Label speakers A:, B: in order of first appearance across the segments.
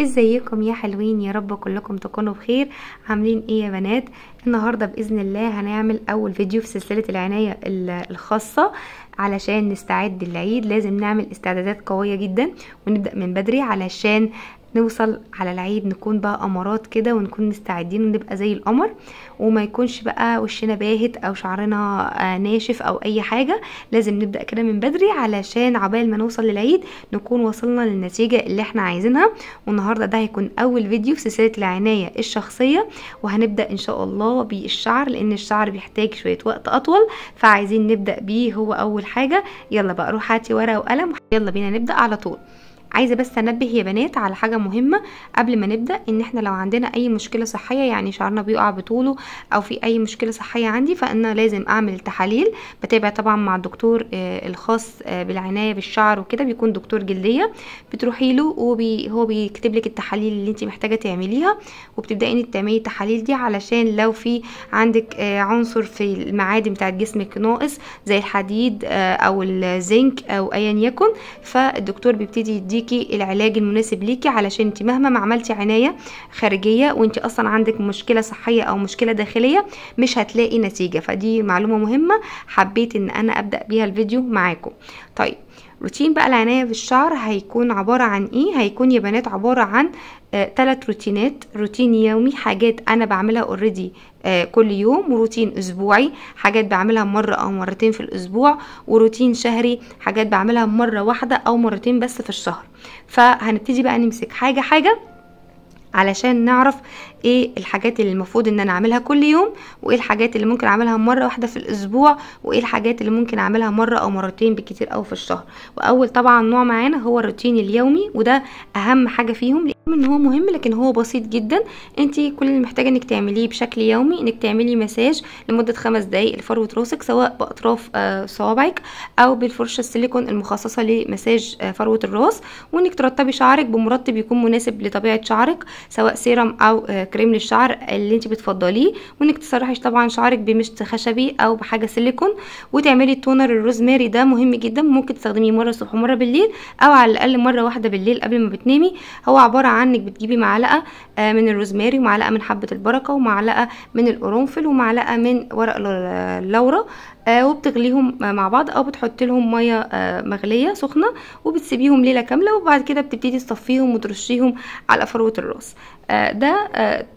A: ازيكم يا حلوين؟ يا رب كلكم تكونوا بخير. عاملين ايه يا بنات؟ النهارده باذن الله هنعمل اول فيديو في سلسله العنايه الخاصه. علشان نستعد للعيد لازم نعمل استعدادات قويه جدا ونبدا من بدري علشان نوصل على العيد نكون بقى امارات كده ونكون مستعدين ونبقى زي القمر، وما يكونش بقى وشنا باهت او شعرنا ناشف او اي حاجه. لازم نبدا كده من بدري علشان عبال ما نوصل للعيد نكون وصلنا للنتيجه اللي احنا عايزينها. والنهارده ده هيكون اول فيديو في سلسله العنايه الشخصيه، وهنبدا ان شاء الله بالشعر لان الشعر بيحتاج شويه وقت اطول، فعايزين نبدا بيه هو اول حاجه. يلا بقى روح هاتي ورقه وقلم، يلا بينا نبدا على طول. عايزه بس انبه يا بنات على حاجه مهمه قبل ما نبدا، ان احنا لو عندنا اي مشكله صحيه، يعني شعرنا بيقع بطوله او في اي مشكله صحيه عندي، فانا لازم اعمل تحاليل. بتابع طبعا مع الدكتور الخاص بالعنايه بالشعر وكده، بيكون دكتور جلديه. بتروحي له هو بيكتب لك التحاليل اللي انت محتاجه تعمليها، وبتبداي انك تعملي التحاليل دي علشان لو في عندك عنصر في المعادن بتاعت جسمك ناقص زي الحديد او الزنك او ايا يكن، فالدكتور بيبتدي يديكي العلاج المناسب ليكي، علشان انت مهما ما عملتي عناية خارجية وانت اصلا عندك مشكلة صحية او مشكلة داخلية مش هتلاقي نتيجة. فدي معلومة مهمة حبيت ان انا ابدأ بيها الفيديو معاكم. طيب، روتين بقى العناية بالشعر هيكون عبارة عن ايه؟ هيكون يا بنات عبارة عن 3 روتينات. روتين يومي، حاجات انا بعملها اوريدي كل يوم، وروتين اسبوعي، حاجات بعملها مرة او مرتين في الاسبوع، وروتين شهري، حاجات بعملها مرة واحدة او مرتين بس في الشهر. فهنبتدي بقى نمسك حاجة حاجة علشان نعرف ايه الحاجات اللي المفروض ان انا اعملها كل يوم، وايه الحاجات اللي ممكن اعملها مرة واحدة في الاسبوع، وايه الحاجات اللي ممكن اعملها مرة او مرتين بالكتير او في الشهر. واول طبعا نوع معانا هو الروتين اليومي، وده اهم حاجة فيهم ان هو مهم لكن هو بسيط جدا. انت كل اللي محتاجه انك تعمليه بشكل يومي انك تعملي مساج لمده 5 دقايق لفروه راسك، سواء باطراف صوابعك او بالفرشه السيليكون المخصصه لمساج فروه الراس، وانك ترطبي شعرك بمرطب يكون مناسب لطبيعه شعرك، سواء سيرم او كريم للشعر اللي انت بتفضليه، وانك تسرحي طبعا شعرك بمشط خشبي او بحاجه سيليكون، وتعملي التونر الروزماري. ده مهم جدا، ممكن تستخدميه مره الصبح ومره بالليل، او على الاقل مره واحده بالليل قبل ما بتنامي. هو عباره عنك بتجيبي معلقه من الروزماري، ومعلقه من حبه البركه، ومعلقه من القرنفل، ومعلقه من ورق اللورا، وبتغليهم مع بعض او بتحط لهم ميه مغليه سخنه وبتسيبيهم ليله كامله، وبعد كده بتبتدي تصفيهم وترشيهم على فروه الراس. ده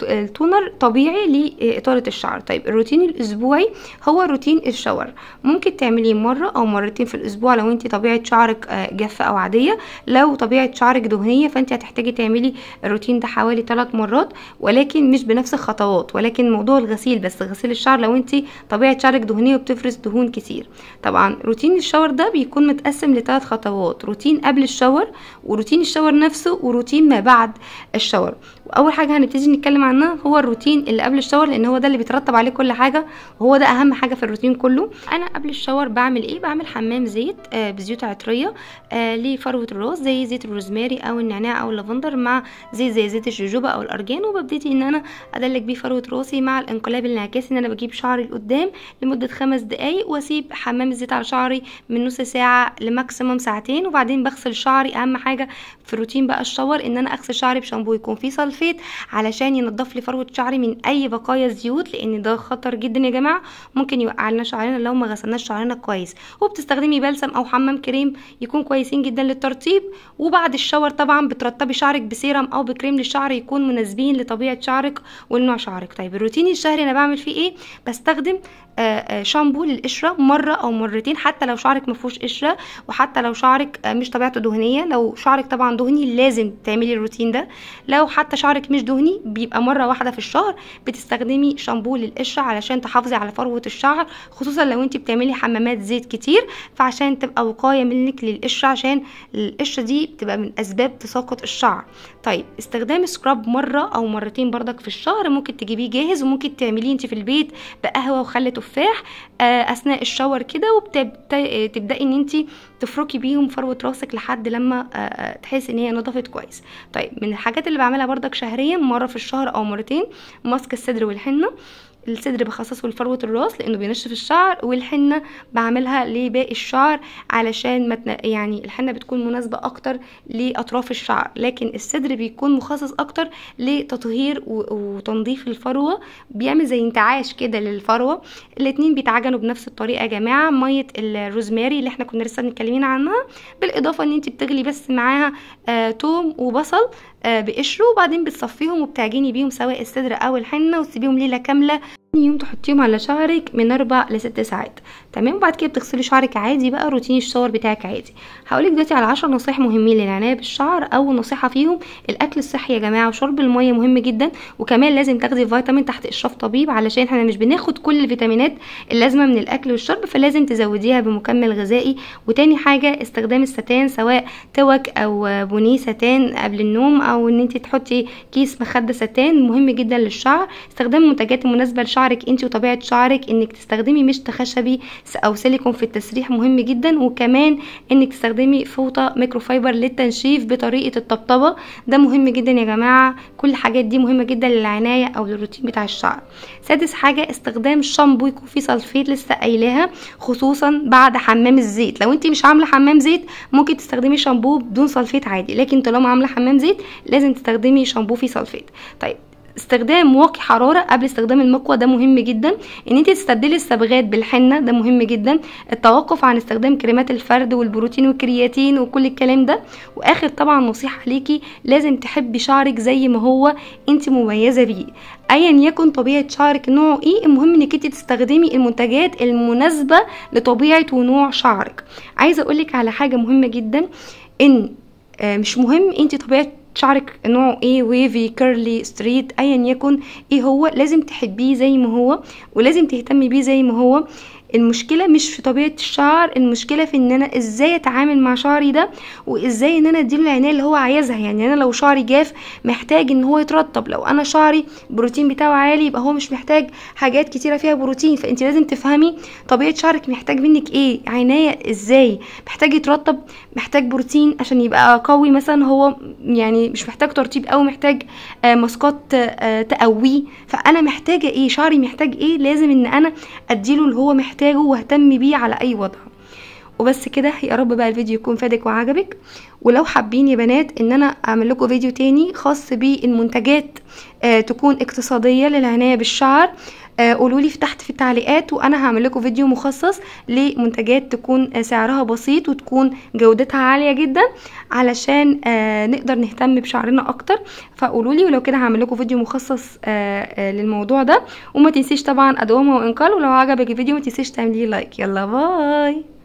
A: التونر طبيعي لإطالة الشعر. طيب، الروتين الأسبوعي هو روتين الشاور، ممكن تعمليه مرة أو مرتين في الأسبوع لو انت طبيعة شعرك جافة أو عادية. لو طبيعة شعرك دهنية فانت هتحتاجي تعملي الروتين ده حوالي 3 مرات، ولكن مش بنفس الخطوات، ولكن موضوع الغسيل بس، غسيل الشعر لو انت طبيعة شعرك دهنية وبتفرز دهون كتير. طبعا روتين الشاور ده بيكون متقسم ل3 خطوات: روتين قبل الشاور، وروتين الشاور نفسه، وروتين ما بعد الشاور. واول حاجه هنبتدي نتكلم عنها هو الروتين اللي قبل الشاور، لان هو ده اللي بيترتب عليه كل حاجه، وهو ده اهم حاجه في الروتين كله. انا قبل الشاور بعمل ايه؟ بعمل حمام زيت بزيوت عطريه لفروه الراس، زي زيت الروزماري او النعناع او اللافندر، مع زي زيت الجوجوبا او الارجان، وببتدي ان انا ادلك بيه فروه راسي مع الانقلاب الانعكاسي، ان انا بجيب شعري لقدام لمده 5 دقايق واسيب حمام الزيت على شعري من نص ساعه لماكسيموم ساعتين، وبعدين بغسل شعري. اهم حاجه في روتين بقى الشاور ان انا اغسل شعري بشامبو يكون فيه سلفيت علشان ينضف لي فروه شعري من اي بقايا زيوت، لان ده خطر جدا يا جماعه، ممكن يوقع لنا شعرنا لو ما غسلناش شعرنا كويس. وبتستخدمي بلسم او حمام كريم يكون كويسين جدا للترطيب. وبعد الشاور طبعا بترطبي شعرك بسيرم او بكريم للشعر يكون مناسبين لطبيعه شعرك ولنوع شعرك. طيب، الروتين الشهري انا بعمل فيه ايه؟ بستخدم شامبو للقشره مره او مرتين، حتى لو شعرك مفيهوش قشره، وحتى لو شعرك مش طبيعته دهنيه. لو شعرك طبعا دهني لازم تعملي الروتين ده، لو حتى شعرك مش دهني بيبقى مره واحده في الشهر بتستخدمي شامبو للقشره علشان تحافظي على فروه الشعر، خصوصا لو انت بتعملي حمامات زيت كتير، فعشان تبقى وقايه منك للقشره، عشان القشره دي بتبقى من اسباب تساقط الشعر. طيب، استخدام سكراب مره او مرتين بردك في الشهر، ممكن تجيبيه جاهز وممكن تعمليه انت في البيت بقهوه وخل تفاح اثناء الشاور كده، وتبداي ان انت تفركي بيهم فروه راسك لحد لما تحسي ان هي نضفت كويس. طيب، من الحاجات اللي بعملها بردك شهريا مره في الشهر او مرتين: ماسك الصدر والحنه. الصدر بخصصه لفروة الراس لانه بينشف الشعر، والحنة بعملها لباقي الشعر علشان يعني الحنة بتكون مناسبة اكتر لاطراف الشعر، لكن الصدر بيكون مخصص اكتر لتطهير وتنظيف الفروة، بيعمل زي انتعاش كده للفروة. الاتنين بيتعجنوا بنفس الطريقة يا جماعة. مية الروزماري اللي احنا كنا لسه متكلمين عنها، بالاضافة ان انت بتغلي بس معاها توم وبصل بقشره، وبعدين بتصفيهم وبتعجني بيهم سواء الصدر او الحنة، وتسيبيهم ليلة كاملة. يوم تحطيهم على شعرك من 4 ل6 ساعات. تمام. وبعد كده بتغسلي شعرك عادي بقى، روتين الشاور بتاعك عادي. هقولك دلوقتي على 10 نصائح مهمين للعنايه بالشعر. اول نصيحه فيهم الاكل الصحي يا جماعه، وشرب الميه مهم جدا، وكمان لازم تاخدي فيتامين تحت اشراف طبيب، علشان احنا مش بناخد كل الفيتامينات اللازمه من الاكل والشرب، فلازم تزوديها بمكمل غذائي. وتاني حاجه استخدام الستان، سواء توك او بونيه ستان قبل النوم، او ان انت تحطي كيس مخده ستان، مهم جدا للشعر. استخدام المنتجات المناسبه لشعرك انت وطبيعه شعرك، انك تستخدمي مشط خشبي او سيليكون في التسريح مهم جدا، وكمان انك تستخدمي فوطه ميكروفايبر للتنشيف بطريقه الطبطبه، ده مهم جدا يا جماعه. كل الحاجات دي مهمه جدا للعنايه او للروتين بتاع الشعر. سادس حاجه استخدام الشامبو يكون فيه سلفيت، لسه قايلاها، خصوصا بعد حمام الزيت. لو انت مش عامله حمام زيت ممكن تستخدمي شامبو بدون سلفيت عادي، لكن طالما عامله حمام زيت لازم تستخدمي شامبو فيه سلفيت. طيب استخدام واقي حراره قبل استخدام المكوى، ده مهم جدا. ان انت تستبدلي الصبغات بالحنه، ده مهم جدا. التوقف عن استخدام كريمات الفرد والبروتين والكرياتين وكل الكلام ده. واخر طبعا نصيحه ليكي، لازم تحبي شعرك زي ما هو انت مميزه بيه، ايا يكن طبيعه شعرك نوعه ايه، المهم انك انت تستخدمي المنتجات المناسبه لطبيعه ونوع شعرك. عايزه اقولك على حاجه مهمه جدا، ان مش مهم انت طبيعه شعرك نوعه ايه، ويفي، كيرلي، ستريت، ايا يكن ايه هو، لازم تحبيه زي ما هو، ولازم تهتمي بيه زي ما هو. المشكله مش في طبيعه الشعر، المشكله في ان انا ازاي اتعامل مع شعري ده، وازاي ان انا اديله العنايه اللي هو عايزها. يعني انا لو شعري جاف محتاج ان هو يترطب، لو انا شعري البروتين بتاعه عالي يبقى هو مش محتاج حاجات كتيره فيها بروتين. فانت لازم تفهمي طبيعه شعرك محتاج منك ايه، عنايه ازاي، محتاج يترطب، محتاج بروتين عشان يبقى قوي مثلا، هو يعني مش محتاج ترطيب قوي، محتاج ماسكات تقويه. فانا محتاجه ايه، شعري محتاج ايه، لازم ان انا اديله اللي هو محتاجه واهتم بيه على اي وضع. وبس كده. يا رب بقى الفيديو يكون فادك وعجبك. ولو حابين يا بنات ان انا اعمل لكم فيديو تاني خاص بالمنتجات تكون اقتصاديه للعنايه بالشعر، قولوا لي تحت في التعليقات، وانا هعمل لكم فيديو مخصص لمنتجات تكون سعرها بسيط وتكون جودتها عاليه جدا، علشان نقدر نهتم بشعرنا اكتر. فقولوا لي، ولو كده هعمل لكم فيديو مخصص للموضوع ده. وما تنسيش طبعا ادومه وانقال، ولو عجبك الفيديو ما تنسيش تعملي لايك. يلا باي.